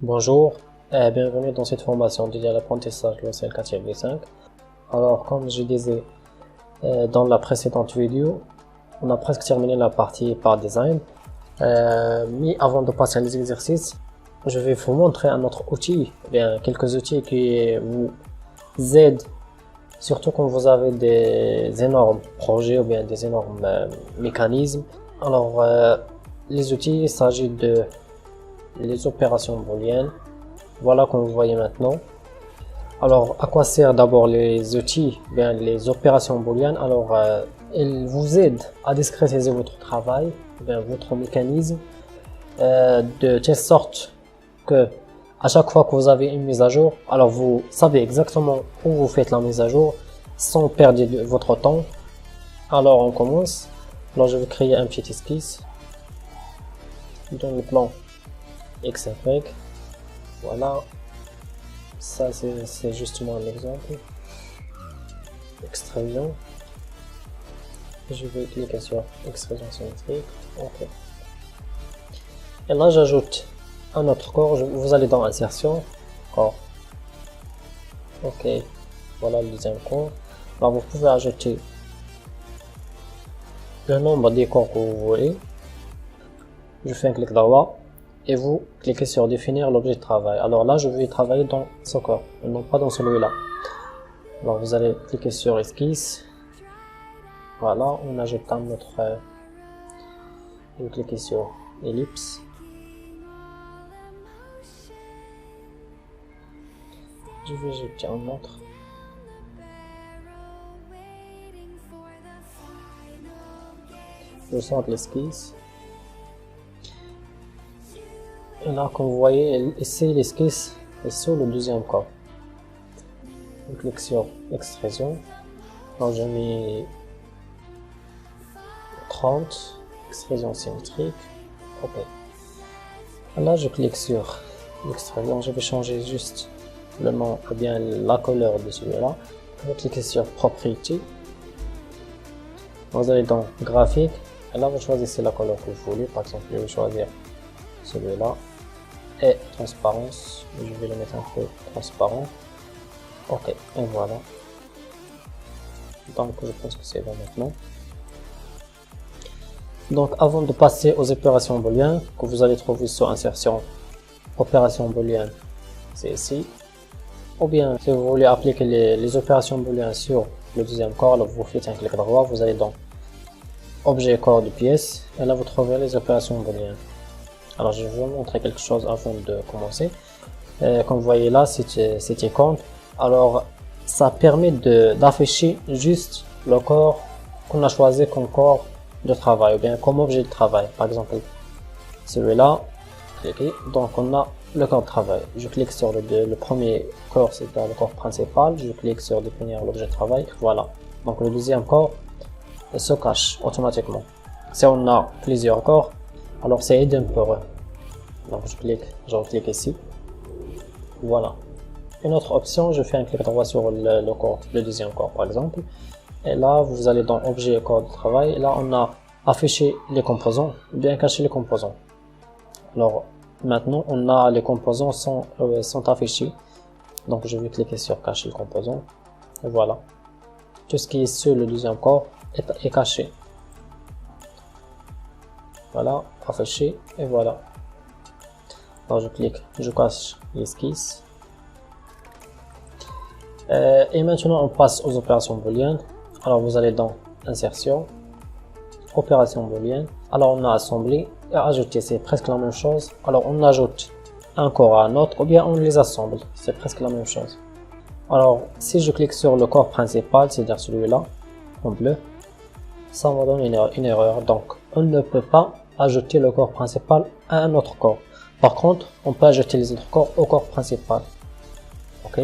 Bonjour et bienvenue dans cette formation dédiée à l'apprentissage logiciel 4.5. Alors, comme je disais dans la précédente vidéo, on a presque terminé la partie par design. Mais avant de passer à les exercices, je vais vous montrer un autre outil, bien quelques outils qui vous aident, surtout quand vous avez des énormes projets ou bien des énormes mécanismes. Alors, les outils, il s'agit de les opérations booléennes, voilà comme vous voyez maintenant. Alors à quoi servent d'abord les outils, bien les opérations booléennes? Alors ils vous aident à discrétiser votre travail, bien votre mécanisme, de telle sorte que à chaque fois que vous avez une mise à jour, alors vous savez exactement où vous faites la mise à jour sans perdre votre temps. Alors on commence. Alors je vais créer un petit esquisse dans le plan XFY. Voilà, ça c'est justement un exemple. Extrusion. Je vais cliquer sur extrusion symétrique. Ok. Et là j'ajoute un autre corps. Vous allez dans insertion, corps. Ok. Voilà le deuxième corps. Alors vous pouvez ajouter le nombre des corps que vous voulez. Je fais un clic droit. Et vous cliquez sur définir l'objet de travail. Alors là, je vais travailler dans ce corps, non pas dans celui-là. Alors vous allez cliquer sur esquisse. Voilà, on ajoute un autre. Je vais cliquer sur ellipse. Je vais ajouter un autre. Je sors de l'esquisse. Et là, comme vous voyez, ici l'esquisse est sur le deuxième corps. Je clique sur extrusion. Alors je mets 30, extrusion symétrique. Ok. Là, je clique sur l'extrusion. Je vais changer juste le nom ou bien la couleur de celui-là. Je vais cliquer sur propriété. Vous allez dans graphique. Et là, vous choisissez la couleur que vous voulez. Par exemple, je vais choisir celui-là. Et transparence, je vais le mettre un peu transparent. Ok, et voilà. Donc je pense que c'est bon maintenant. Donc avant de passer aux opérations booléennes que vous allez trouver sur insertion, opération booléenne, c'est ici. Ou bien si vous voulez appliquer les opérations booléennes sur le deuxième corps, là, vous faites un clic droit, vous allez dans objet corps de pièce et là vous trouverez les opérations booléennes. Alors je vais vous montrer quelque chose avant de commencer. Comme vous voyez là, c'est icône. Alors ça permet d'afficher juste le corps qu'on a choisi comme corps de travail ou bien comme objet de travail. Par exemple celui-là, cliquez. Donc on a le corps de travail. Je clique sur le premier corps, c'est le corps principal. Je clique sur définir l'objet de travail. Voilà. Donc le deuxième corps se cache automatiquement. Si on a plusieurs corps, alors c'est idempotent. Donc je clique ici. Voilà. Une autre option, je fais un clic droit sur le corps, le deuxième corps par exemple. Et là, vous allez dans objet corps de travail. Et là, on a affiché les composants, bien caché les composants. Alors maintenant, on a les composants sont affichés. Donc je vais cliquer sur cacher le composant. Et voilà. Tout ce qui est sur le deuxième corps est caché. Voilà, affiché et voilà. Alors je clique, je cache l'esquisse. Et maintenant on passe aux opérations booléennes. Alors vous allez dans insertion, opération booléenne. Alors on a assemblé et ajouté, c'est presque la même chose. Alors on ajoute un corps à un autre ou bien on les assemble, c'est presque la même chose. Alors si je clique sur le corps principal, c'est-à-dire celui-là en bleu, ça me donne une erreur. Donc on ne peut pas ajouter le corps principal à un autre corps. Par contre, on peut ajouter les autres corps au corps principal. Ok,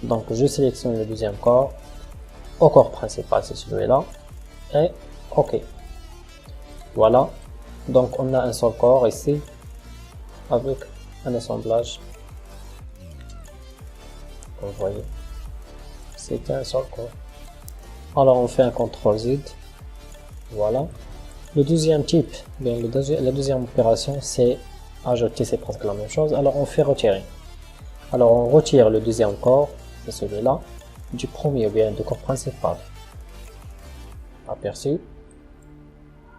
donc je sélectionne le deuxième corps au corps principal, c'est celui-là. Et ok, voilà. Donc on a un seul corps ici avec un assemblage. Comme vous voyez, c'est un seul corps. Alors on fait un CTRL Z. Voilà. Le deuxième type, bien la deuxième opération, c'est Ajouter, c'est presque la même chose. Alors, on fait retirer. Alors, on retire le deuxième corps, c'est celui-là, du premier ou bien du corps principal. Aperçu.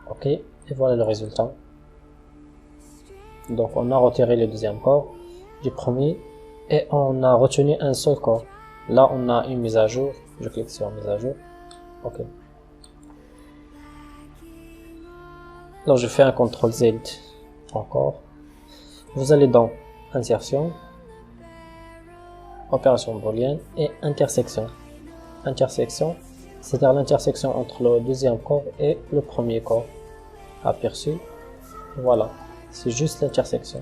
Ok, et voilà le résultat. Donc, on a retiré le deuxième corps du premier et on a retenu un seul corps. Là, on a une mise à jour. Je clique sur mise à jour. Ok. Alors, je fais un CTRL Z encore. Vous allez dans insertion, opération booléenne et intersection. Intersection, c'est-à-dire l'intersection entre le deuxième corps et le premier corps. Aperçu. Voilà. C'est juste l'intersection.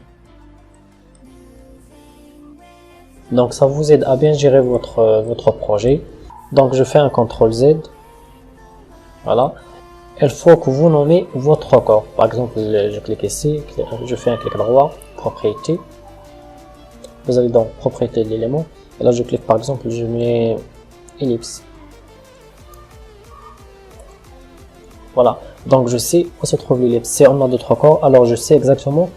Donc ça vous aide à bien gérer votre projet. Donc je fais un CTRL Z. Voilà. Il faut que vous nommez votre corps. Par exemple, je clique ici, je fais un clic droit, propriété. Vous allez dans propriété de l'élément. Et là je clique par exemple, je mets ellipse. Voilà. Donc je sais où se trouve l'ellipse. Si on a d'autres corps, alors je sais exactement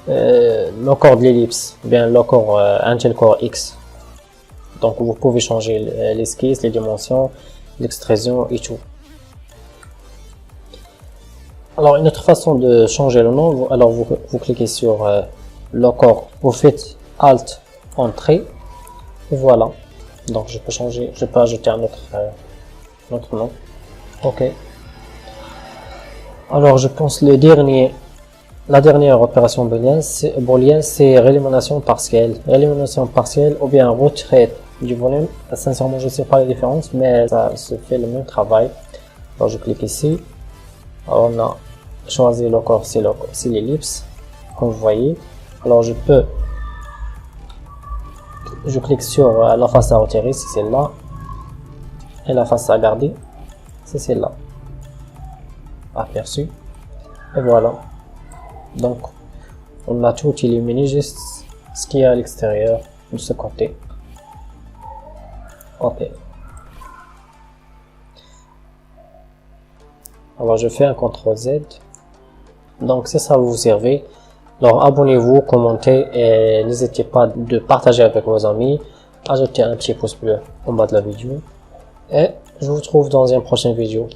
le corps de l'ellipse, bien le corps, un tel corps X. Donc vous pouvez changer l'esquisse, les dimensions, l'extrusion et tout. Alors une autre façon de changer le nom, alors vous cliquez sur le corps, vous faites Alt, Entrée, et voilà. Donc je peux changer, je peux ajouter un autre nom. Ok. Alors je pense la dernière opération booléenne, c'est réélimination partielle. Réélimination partielle ou bien retrait du volume. Sincèrement, je ne sais pas la différence, mais ça se fait le même travail. Alors je clique ici. Alors, on a choisi le corps, c'est l'ellipse, comme vous voyez. Alors je clique sur la face à retirer, c'est celle-là. Et la face à garder, c'est celle-là. Aperçu. Et voilà. Donc, on a tout éliminé, juste ce qui est à l'extérieur de ce côté. Ok. Alors, je fais un CTRL Z. Donc, c'est ça, vous servez. Alors, abonnez-vous, commentez et n'hésitez pas de partager avec vos amis. Ajoutez un petit pouce bleu en bas de la vidéo. Et je vous retrouve dans une prochaine vidéo.